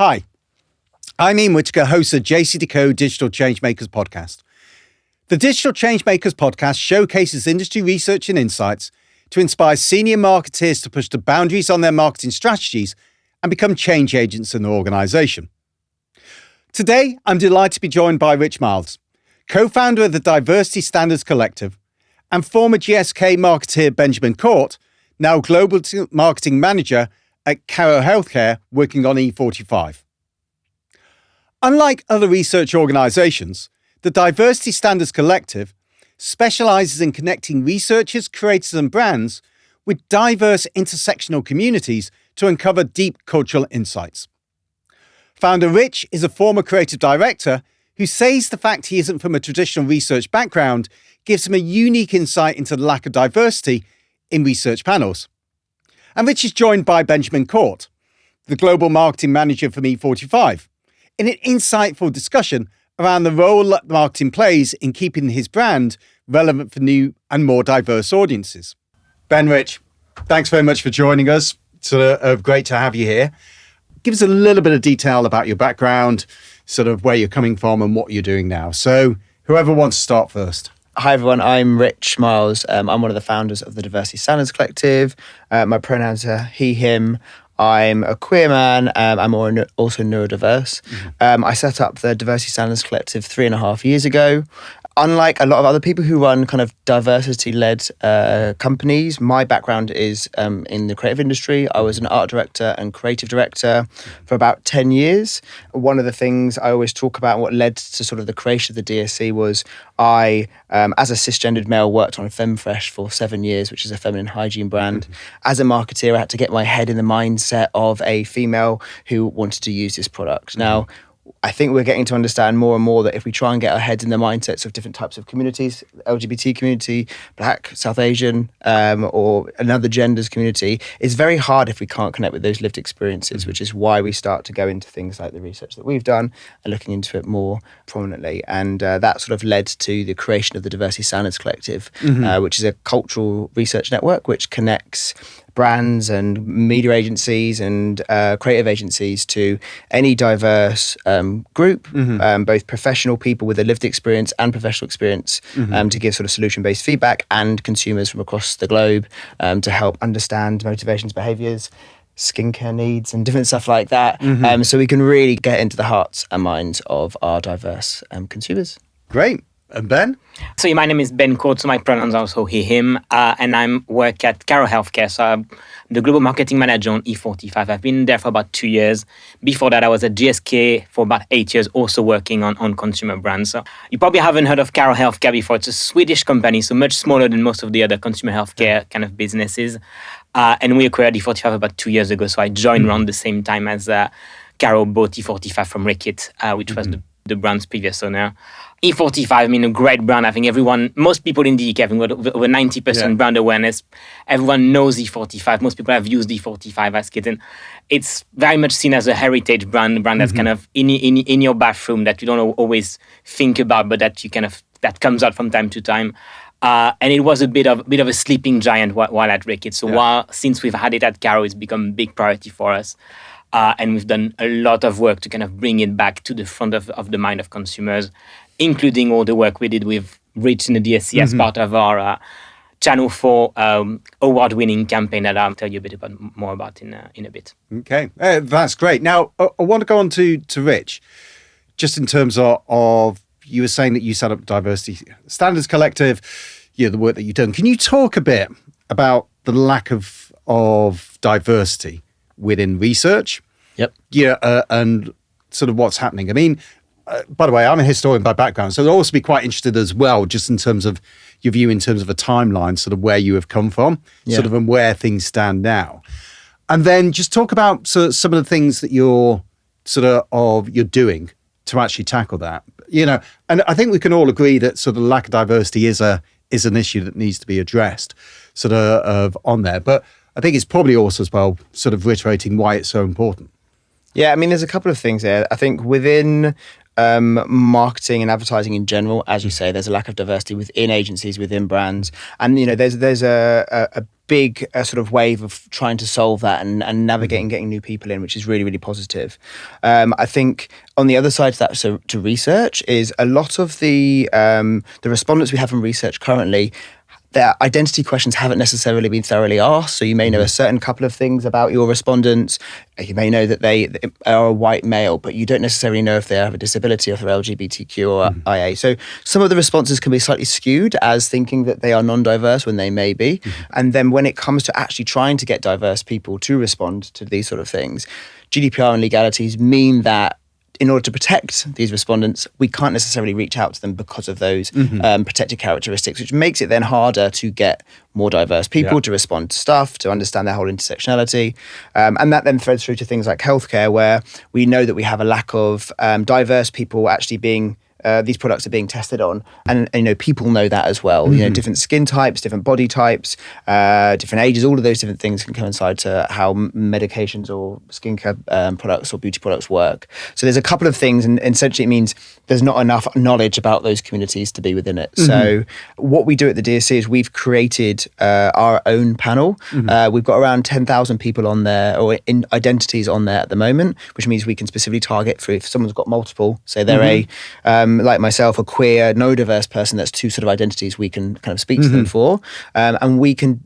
Hi, I'm Ian Whittaker, host of JCDecaux Digital Changemakers podcast. The Digital Changemakers podcast showcases industry research and insights to inspire senior marketeers to push the boundaries on their marketing strategies and become change agents in their organisation. Today, I'm delighted to be joined by Rich Miles, co-founder of the Diversity Standards Collective, and former GSK marketeer Benjamin Court, now Global Marketing Manager at Karo Healthcare, working on E45. Unlike other research organisations, the Diversity Standards Collective specialises in connecting researchers, creators and brands with diverse intersectional communities to uncover deep cultural insights. Founder Rich is a former creative director who says the fact he isn't from a traditional research background gives him a unique insight into the lack of diversity in research panels. And Rich is joined by Benjamin Court, the Global Marketing Manager from E45, in an insightful discussion around the role that marketing plays in keeping his brand relevant for new and more diverse audiences. Ben, Rich, thanks very much for joining us. It's great to have you here. Give us a little bit of detail about your background, sort of where you're coming from and what you're doing now. So whoever wants to start first. Hi everyone, I'm Rich Miles. I'm one of the founders of the Diversity Standards Collective. My pronouns are he, him. I'm a queer man. I'm also neurodiverse. I set up the Diversity Standards Collective 3.5 years ago. Unlike a lot of other people who run kind of diversity-led companies, my background is in the creative industry. I was an art director and creative director for about 10 years. One of the things I always talk about, what led to sort of the creation of the DSC, was I, as a cisgendered male, worked on FemFresh for 7 years, which is a feminine hygiene brand. As a marketeer, I had to get my head in the mindset of a female who wanted to use this product. Now, I think we're getting to understand more and more that if we try and get our heads in the mindsets of different types of communities, LGBT community, Black, South Asian, or another genders community, it's very hard if we can't connect with those lived experiences, which is why we start to go into things like the research that we've done and looking into it more prominently. And that sort of led to the creation of the Diversity Standards Collective, which is a cultural research network which connects brands and media agencies and creative agencies to any diverse group, both professional people with a lived experience and professional experience, to give sort of solution-based feedback, and consumers from across the globe to help understand motivations, behaviours, skincare needs and different stuff like that. So we can really get into the hearts and minds of our diverse consumers. Great. And Ben? So my name is Ben Court, so my pronouns are also he, him, and I work at Karo Healthcare. So I'm the Global Marketing Manager on E45. I've been there for about 2 years. Before that, I was at GSK for about 8 years, also working on consumer brands. So you probably haven't heard of Karo Healthcare before. It's a Swedish company, so much smaller than most of the other consumer healthcare kind of businesses. And we acquired E45 about 2 years ago, so I joined around the same time as Karo bought E45 from Reckitt, which was the brand's previous owner. E45, I mean, a great brand. I think most people in the UK have over 90% brand awareness. Everyone knows E45. Most people have used E45 as kids. And it's very much seen as a heritage brand that's kind of in your bathroom that you don't always think about, but that comes out from time to time. And it was a bit of a sleeping giant while at Reckitt. So since we've had it at Karo, it's become a big priority for us. And we've done a lot of work to kind of bring it back to the front of the mind of consumers, including all the work we did with Rich in the DSC as part of our Channel 4 award-winning campaign that I'll tell you a bit more about in a bit. Okay, that's great. Now, I want to go on to Rich, just in terms of you were saying that you set up Diversity Standards Collective, the work that you've done. Can you talk a bit about the lack of diversity within research? And sort of what's happening? I mean, by the way, I'm a historian by background, so I'll also be quite interested as well, just in terms of your view in terms of a timeline, sort of where you have come from, sort of, and where things stand now. And then just talk about some of the things that you're doing to actually tackle that. And I think we can all agree that sort of lack of diversity is an issue that needs to be addressed sort of on there. But I think it's probably also as well sort of reiterating why it's so important. Yeah, I mean, there's a couple of things there. I think within marketing and advertising in general, as you say, there's a lack of diversity within agencies, within brands, and there's a big sort of wave of trying to solve that and navigating, getting new people in, which is really, really positive. I think on the other side of that, so to research, is a lot of the respondents we have from research currently, their identity questions haven't necessarily been thoroughly asked. So you may know a certain couple of things about your respondents. You may know that they are a white male, but you don't necessarily know if they have a disability or if they're LGBTQIA. So some of the responses can be slightly skewed as thinking that they are non-diverse when they may be. And then when it comes to actually trying to get diverse people to respond to these sort of things, GDPR and legalities mean that in order to protect these respondents, we can't necessarily reach out to them because of those protected characteristics, which makes it then harder to get more diverse people to respond to stuff, to understand their whole intersectionality. And that then threads through to things like healthcare, where we know that we have a lack of diverse people actually being these products are being tested on, and people know that as well. Different skin types, different body types, different ages, all of those different things can coincide to how medications or skincare products or beauty products work. So there's a couple of things, and essentially it means there's not enough knowledge about those communities to be within it. So what we do at the DSC is we've created our own panel. We've got around 10,000 people on there, or in identities on there at the moment, which means we can specifically target for if someone's got multiple, say they're like myself, a queer, no diverse person, that's two sort of identities we can kind of speak to them for. And we can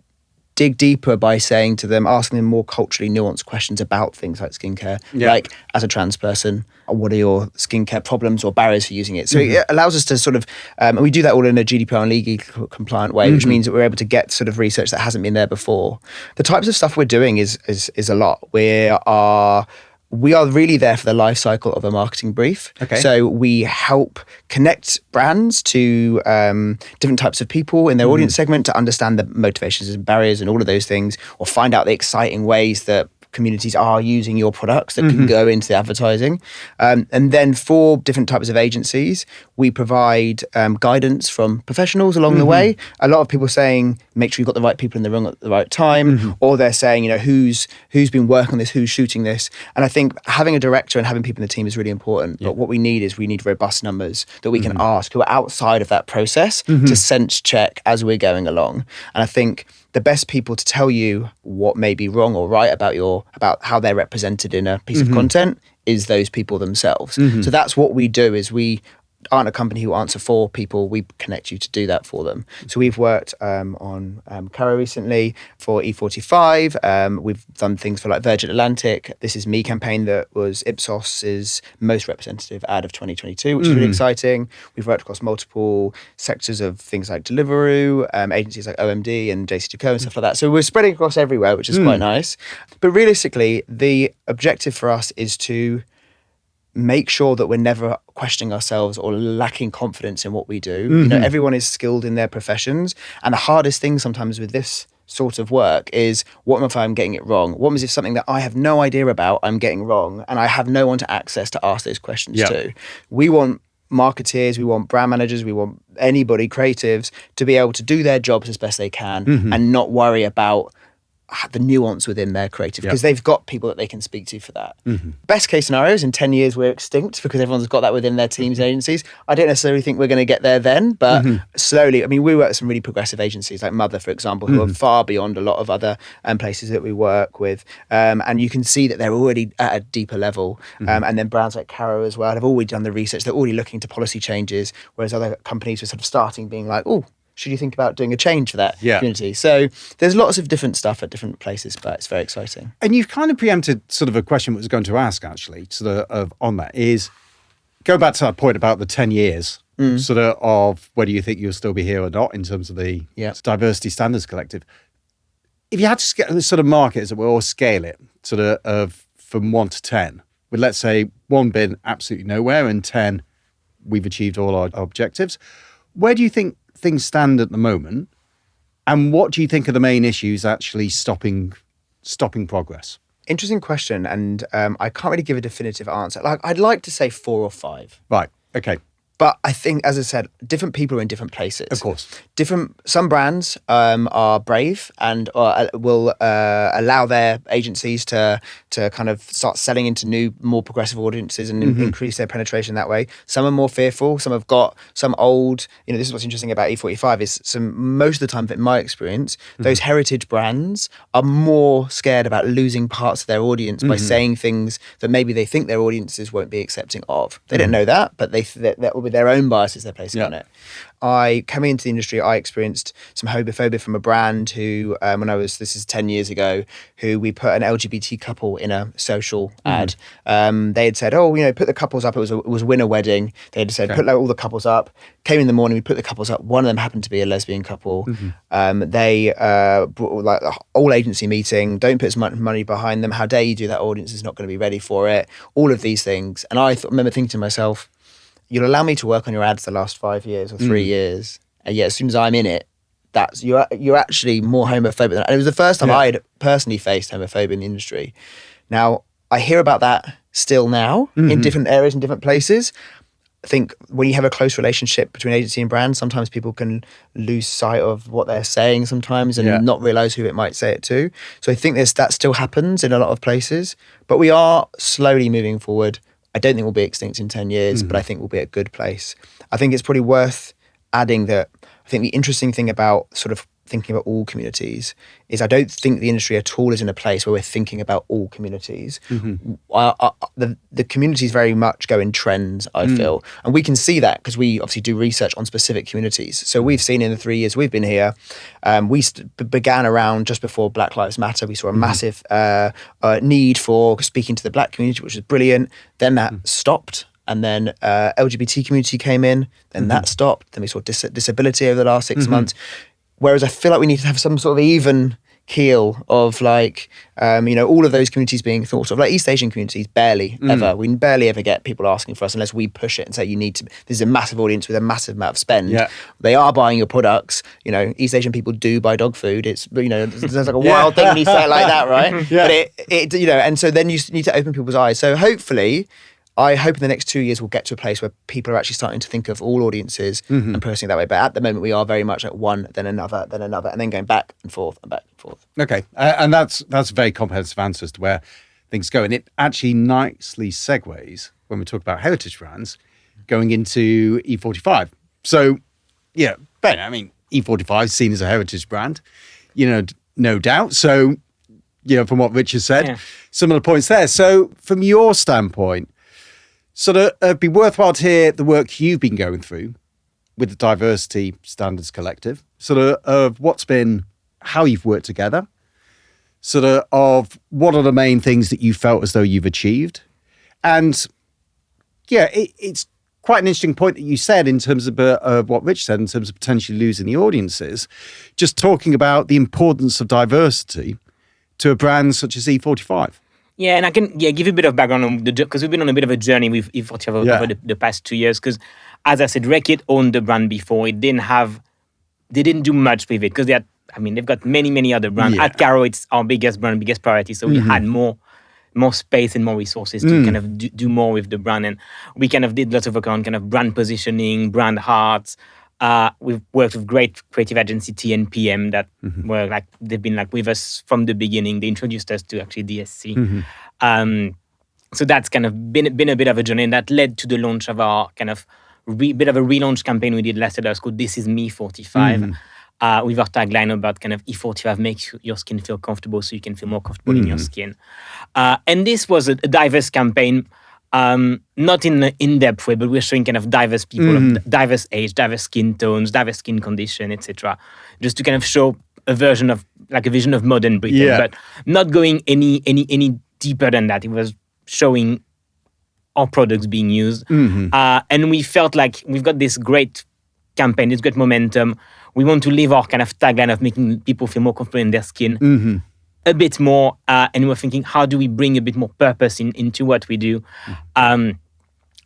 dig deeper by saying to them, asking them more culturally nuanced questions about things like skincare. Like, as a trans person, what are your skincare problems or barriers for using it? So it allows us to sort of, and we do that all in a GDPR and legally compliant way, which means that we're able to get sort of research that hasn't been there before. The types of stuff we're doing is a lot. We are really there for the life cycle of a marketing brief. So we help connect brands to different types of people in their audience segment to understand the motivations and barriers and all of those things, or find out the exciting ways that communities are using your products that can go into the advertising. And then for different types of agencies, we provide guidance from professionals along the way. A lot of people saying, make sure you've got the right people in the room at the right time, or they're saying, who's been working on this, who's shooting this. And I think having a director and having people in the team is really important. But what we need is robust numbers that we can ask who are outside of that process to sense check as we're going along. And I think the best people to tell you what may be wrong or right about how they're represented in a piece of content is those people themselves. So that's what we do, is we aren't a company who answer for people, we connect you to do that for them. So we've worked on Karo recently for E45. We've done things for like Virgin Atlantic. This Is Me campaign that was Ipsos's most representative ad of 2022, which is really exciting. We've worked across multiple sectors of things like Deliveroo, agencies like OMD and JCDecaux and stuff like that. So we're spreading across everywhere, which is quite nice. But realistically, the objective for us is to make sure that we're never questioning ourselves or lacking confidence in what we do. Everyone is skilled in their professions, and the hardest thing sometimes with this sort of work is, what if I'm getting it wrong? What if something that I have no idea about I'm getting wrong, and I have no one to access to ask those questions to? We want marketeers, we want brand managers, we want anybody, creatives, to be able to do their jobs as best they can and not worry about the nuance within their creative, because they've got people that they can speak to for that. Best case scenarios, in 10 years we're extinct because everyone's got that within their teams and agencies. I don't necessarily think we're going to get there then, but slowly. I mean, we work with some really progressive agencies like Mother, for example, who are far beyond a lot of other places that we work with, and you can see that they're already at a deeper level. And then brands like Karo as well have already done the research, they're already looking to policy changes, whereas other companies were sort of starting being like, oh, should you think about doing a change for that community? So there's lots of different stuff at different places, but it's very exciting. And you've kind of preempted sort of a question I was going to ask, actually, sort of on that, is go back to that point about the 10 years, sort of whether you think you'll still be here or not in terms of the Diversity Standards Collective. If you had to sort of mark it, as it were, or scale it sort of from 1 to 10, with, let's say, 1 being absolutely nowhere and 10, we've achieved all our objectives, where do you think things stand at the moment, and what do you think are the main issues actually stopping progress? Interesting question, and I can't really give a definitive answer. Like, I'd like to say 4 or 5. Right. Okay. But I think, as I said, different people are in different places. Of course. Some brands are brave and will allow their agencies to kind of start selling into new, more progressive audiences and increase their penetration that way. Some are more fearful. Some have got some old, this is what's interesting about E45 is most of the time, in my experience, those heritage brands are more scared about losing parts of their audience by saying things that maybe they think their audiences won't be accepting of. They don't know that, but that will be their own biases they're placing on it. Coming into the industry, I experienced some homophobia from a brand who, this is 10 years ago, who we put an LGBT couple in a social ad. They had said, put the couples up. It was a winner wedding. They had said, put all the couples up. Came in the morning, we put the couples up. One of them happened to be a lesbian couple. They brought like a whole agency meeting. Don't put as much money behind them. How dare you do that? Audience is not going to be ready for it. All of these things. And I remember thinking to myself, you'll allow me to work on your ads the last 5 years or 3 years, and yet as soon as I'm in it, you're actually more homophobic than. And it was the first time I had personally faced homophobia in the industry. Now I hear about that still now in different areas and different places. I think when you have a close relationship between agency and brand, sometimes people can lose sight of what they're saying sometimes and not realize who it might say it to. So I think that still happens in a lot of places, but we are slowly moving forward. I don't think we'll be extinct in 10 years, but I think we'll be at a good place. I think it's probably worth adding that I think the interesting thing about sort of thinking about all communities is I don't think the industry at all is in a place where we're thinking about all communities. The communities very much go in trends, I feel. And we can see that because we obviously do research on specific communities. So we've seen in the 3 years we've been here, we began around just before Black Lives Matter. We saw a massive need for speaking to the Black community, which was brilliant. Then that stopped. And then LGBT community came in, then that stopped. Then we saw disability over the last 6 months. Whereas I feel like we need to have some sort of even keel of like, all of those communities being thought of. Like East Asian communities, barely ever. We barely ever get people asking for us unless we push it and say, this is a massive audience with a massive amount of spend. Yeah. They are buying your products. East Asian people do buy dog food. It's, there's like a wild thing when you say it like that, right? But and so then you need to open people's eyes. So hopefully, I hope in the next 2 years we'll get to a place where people are actually starting to think of all audiences and processing it that way. But at the moment, we are very much like one, then another, and then going back and forth and back and forth. Okay, and that's a very comprehensive answer as to where things go. And it actually nicely segues when we talk about heritage brands going into E45. So, Ben, I mean, E45 is seen as a heritage brand, no doubt. So, from what Richard said, similar points there. So from your standpoint, sort of it'd be worthwhile to hear the work you've been going through with the Diversity Standards Collective, sort of what's been, how you've worked together, sort of what are the main things that you felt as though you've achieved. And it's quite an interesting point that you said in terms of what Rich said in terms of potentially losing the audiences, just talking about the importance of diversity to a brand such as E45. Yeah, and I can give you a bit of background on because we've been on a bit of a journey with E45 over the past 2 years. Because, as I said, Reckitt owned the brand before. They didn't do much with it because they've got many other brands. At Karo, it's our biggest brand, biggest priority. So we had more space and more resources to kind of do more with the brand, and we kind of did lots of work on kind of brand positioning, brand hearts. We've worked with great creative agency TNPM that were they've been with us from the beginning. They introduced us to actually DSC. So that's kind of been a bit of a journey, and that led to the launch of our kind of bit of a relaunch campaign we did last year that was called This Is Me 45. With our tagline about kind of E45 makes your skin feel comfortable so you can feel more comfortable in your skin. And this was a diverse campaign. Not in an in-depth way, but we're showing kind of diverse people of diverse age, diverse skin tones, diverse skin condition, etc. Just to kind of show a vision of modern Britain, but not going any deeper than that. It was showing our products being used, and we felt like we've got this great campaign, this great momentum. We want to live our kind of tagline of making people feel more comfortable in their skin. A bit more, and we're thinking, how do we bring a bit more purpose into what we do? And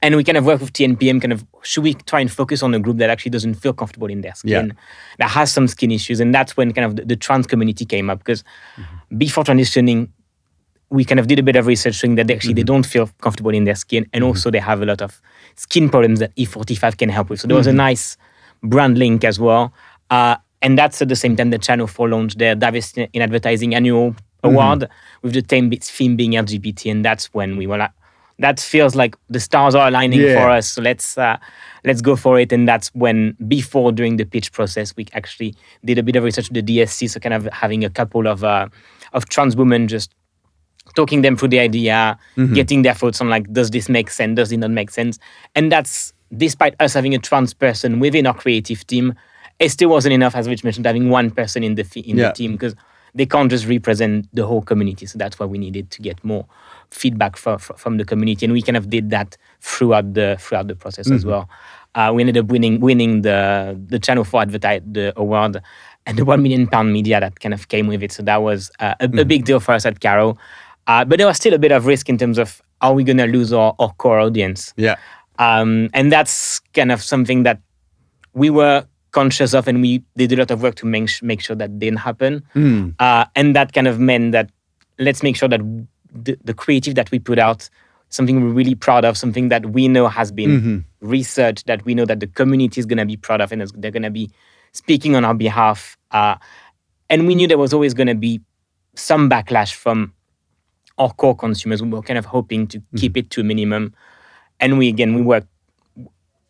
we kind of work with TNPM, kind of, should we try and focus on a group that actually doesn't feel comfortable in their skin, that has some skin issues? And that's when kind of the trans community came up, because before transitioning, we kind of did a bit of research showing that they don't feel comfortable in their skin, and also they have a lot of skin problems that E45 can help with. So there was a nice brand link as well. And that's at the same time that Channel 4 launched their Diversity in Advertising annual award with the theme being LGBT. And that's when we were like, that feels like the stars are aligning for us. So let's go for it. And that's when, during the pitch process, we actually did a bit of research with the DSC. So kind of having a couple of trans women, just talking them through the idea, getting their thoughts on like, does this make sense? Does it not make sense? And that's despite us having a trans person within our creative team, it still wasn't enough, as Rich mentioned, having one person in the team, because they can't just represent the whole community. So that's why we needed to get more feedback from the community, and we kind of did that throughout the process as well. We ended up winning the Channel 4 the award, and the £1 million media that kind of came with it. So that was a big deal for us at Karo. But there was still a bit of risk in terms of, are we going to lose our core audience? Yeah. And that's kind of something that we were conscious of, and we did a lot of work to make sure that didn't happen. And that kind of meant that let's make sure that the creative that we put out, something we're really proud of, something that we know has been researched, that we know that the community is going to be proud of, and they're going to be speaking on our behalf. And we knew there was always going to be some backlash from our core consumers. We were kind of hoping to keep it to a minimum. And we worked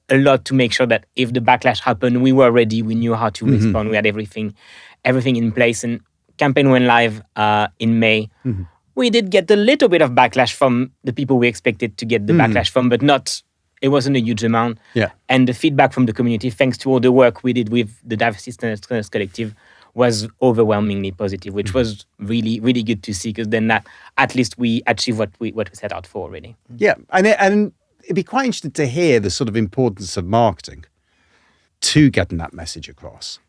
a lot to make sure that if the backlash happened, we were ready. We knew how to respond. We had everything in place. And campaign went live in May. We did get a little bit of backlash from the people we expected to get the backlash from, but it wasn't a huge amount. Yeah. And the feedback from the community, thanks to all the work we did with the Diversity Standards Collective, was overwhelmingly positive, which was really, really good to see, because then that at least we achieved what we set out for already. Yeah, and it'd be quite interesting to hear the sort of importance of marketing to getting that message across,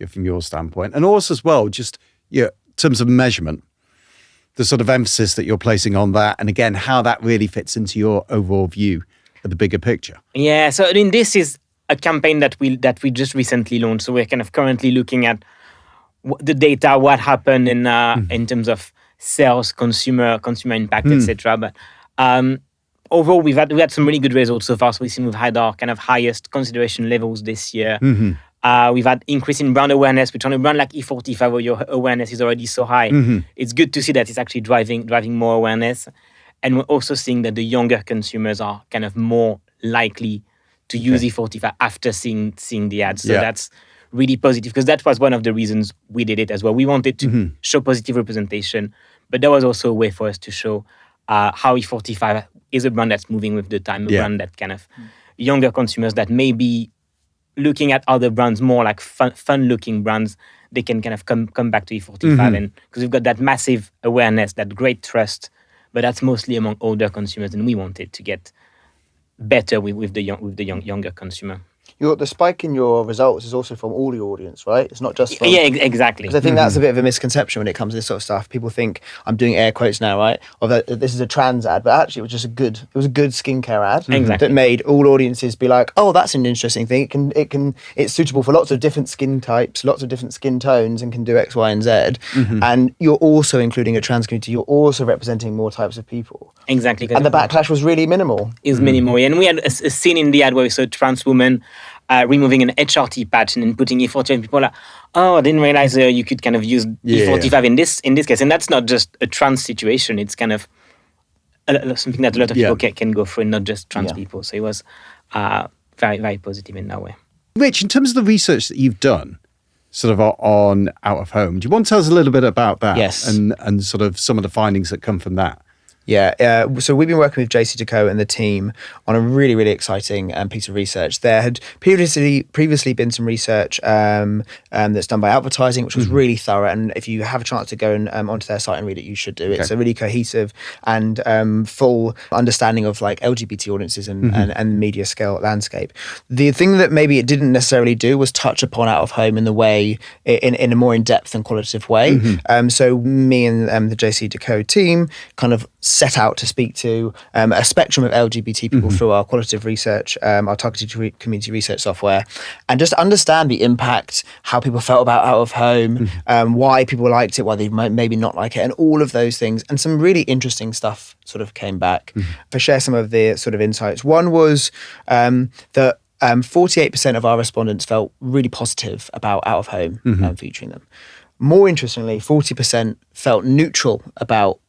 from your standpoint, and also as well, just in terms of measurement, the sort of emphasis that you're placing on that, and again, how that really fits into your overall view of the bigger picture. Yeah, so I mean, this is a campaign that we just recently launched. So we're kind of currently looking at the data, what happened in terms of sales, consumer impact, etc. But overall, we've had some really good results so far. So we've had our kind of highest consideration levels this year. We've had increase in brand awareness, which on a brand like E45, where your awareness is already so high, it's good to see that it's actually driving more awareness. And we're also seeing that the younger consumers are kind of more likely to use E45 after seeing the ads. So that's really positive, because that was one of the reasons we did it as well. We wanted to show positive representation, but that was also a way for us to show how E45 is a brand that's moving with the time, a brand that kind of younger consumers that may be looking at other brands, more like fun-looking brands, they can kind of come back to E45, and because we've got that massive awareness, that great trust, but that's mostly among older consumers, and we wanted to get better with the younger consumer. The spike in your results is also from all the audience, right? It's not just from... Yeah, exactly. Because I think that's a bit of a misconception when it comes to this sort of stuff. People think, I'm doing air quotes now, right? Or that this is a trans ad, but actually it was just a good skincare ad that made all audiences be like, oh, that's an interesting thing. It's suitable for lots of different skin types, lots of different skin tones, and can do X, Y, and Z. And you're also including a trans community. You're also representing more types of people. Exactly. And the backlash was really minimal. Is minimal. And we had a scene in the ad where we saw a trans woman removing an HRT patch and then putting E45, and people are like, oh, I didn't realize you could kind of use E45 in this case. And that's not just a trans situation. It's kind of something that a lot of people can go through, and not just trans people. So it was very, very positive in that way. Rich, in terms of the research that you've done sort of on out of home, do you want to tell us a little bit about that? Yes. And sort of some of the findings that come from that? Yeah, so we've been working with JCDecaux and the team on a really, really exciting piece of research. There had previously been some research that's done by advertising, which was really thorough. And if you have a chance to go and onto their site and read it, you should do. It's a really cohesive and full understanding of like LGBT audiences and media scale landscape. The thing that maybe it didn't necessarily do was touch upon out of home in the way, in a more in-depth and qualitative way. So me and the JCDecaux team kind of set out to speak to a spectrum of LGBT people through our qualitative research, our targeted community research software, and just understand the impact, how people felt about out of home, why people liked it, why they might maybe not like it, and all of those things. And some really interesting stuff sort of came back. To share some of the sort of insights. One was that 48% of our respondents felt really positive about out of home featuring them. More interestingly, 40% felt neutral about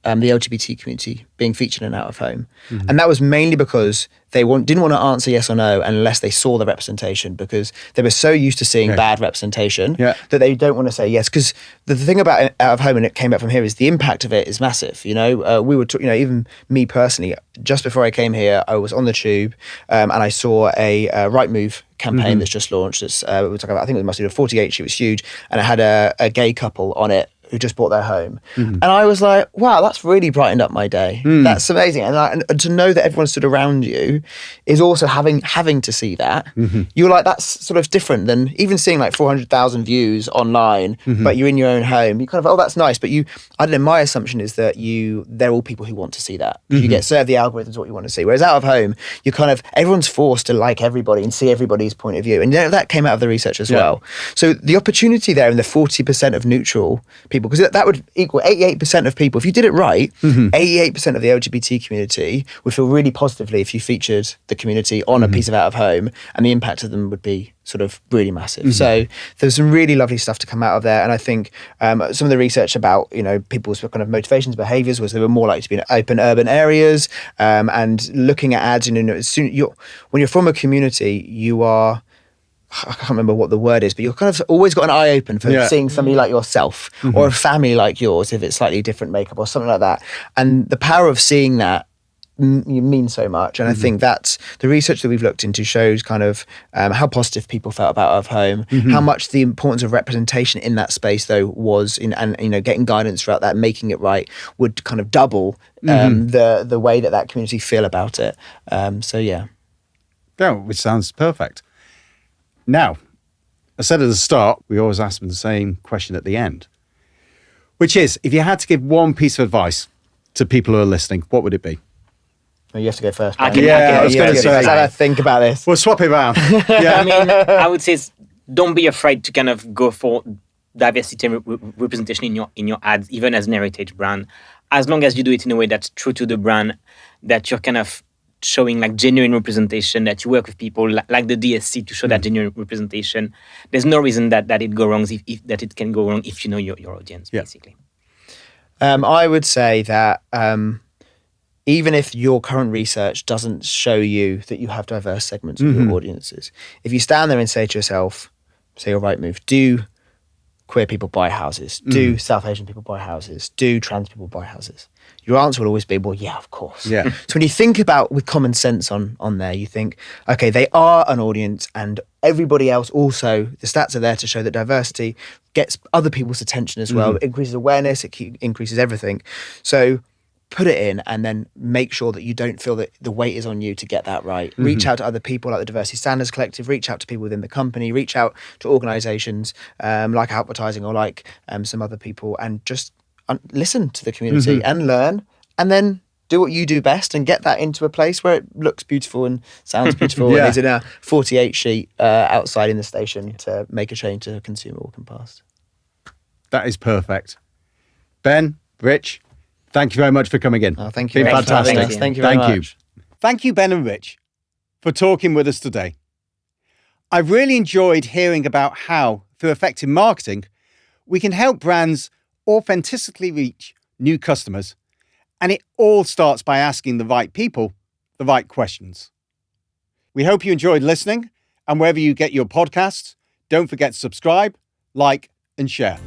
the LGBT community being featured in out of home. And that was mainly because they didn't want to answer yes or no unless they saw the representation, because they were so used to seeing bad representation that they don't want to say yes. Because the thing about out of home, and it came back from here, is the impact of it is massive. We were, even me personally, just before I came here, I was on the tube and I saw a Right Move campaign that's just launched. It's I think it must be a 48 sheet, it was huge, and it had a gay couple on it who just bought their home. And I was like, wow, that's really brightened up my day. That's amazing. And to know that everyone stood around you is also having to see that. You're like, that's sort of different than even seeing like 400,000 views online, but you're in your own home. You kind of, oh, that's nice. But I don't know, my assumption is that they're all people who want to see that. You get served the algorithms what you want to see. Whereas out of home, you kind of, everyone's forced to like everybody and see everybody's point of view. And that came out of the research as well. So the opportunity there in the 40% of neutral people, because that would equal 88% of people. If you did it right, 88% of the LGBT community would feel really positively if you featured the community on a piece of out of home, and the impact of them would be sort of really massive. So there's some really lovely stuff to come out of there. And I think some of the research about, people's kind of motivations, behaviors, was they were more likely to be in open urban areas, and looking at ads, when you're from a community, you are, I can't remember what the word is, but you're kind of always got an eye open for seeing somebody like yourself or a family like yours, if it's slightly different makeup or something like that. And the power of seeing that means so much. And I think that's the research that we've looked into shows kind of how positive people felt about out of home, how much the importance of representation in that space though was getting guidance throughout that, making it right, would kind of double the way that community feel about it. Which sounds perfect. Now, I said at the start, we always ask them the same question at the end, which is, if you had to give one piece of advice to people who are listening, what would it be? Well, you have to go first. I was going to say. I had to think about this. We'll swap it around. I would say don't be afraid to kind of go for diversity and representation in your ads, even as an heritage brand, as long as you do it in a way that's true to the brand, that you're kind of showing like genuine representation, that you work with people like the DSC to show that genuine representation. There's no reason that it go wrong that it can go wrong if you know your audience, basically. I would say that even if your current research doesn't show you that you have diverse segments of your audiences, if you stand there and say to yourself, say your Right Move, do queer people buy houses? Do South Asian people buy houses? Do trans people buy houses? Your answer will always be, well, yeah, of course. Yeah. So when you think about with common sense on there, you think, okay, they are an audience, and everybody else also, the stats are there to show that diversity gets other people's attention as well. It increases awareness, it increases everything. So put it in, and then make sure that you don't feel that the weight is on you to get that right. Reach out to other people like the Diversity Standards Collective, reach out to people within the company, reach out to organisations like advertising or like some other people, and just listen to the community and learn, and then do what you do best and get that into a place where it looks beautiful and sounds beautiful and is in a 48 sheet outside in the station to make a change to a consumer walking past. That is perfect. Ben, Rich, thank you very much for coming in. Oh, thank you. Been fantastic. Thank you very much. Thank you, Ben and Rich, for talking with us today. I've really enjoyed hearing about how, through effective marketing, we can help brands authentically reach new customers. And it all starts by asking the right people the right questions. We hope you enjoyed listening, and wherever you get your podcasts, don't forget to subscribe, like, and share.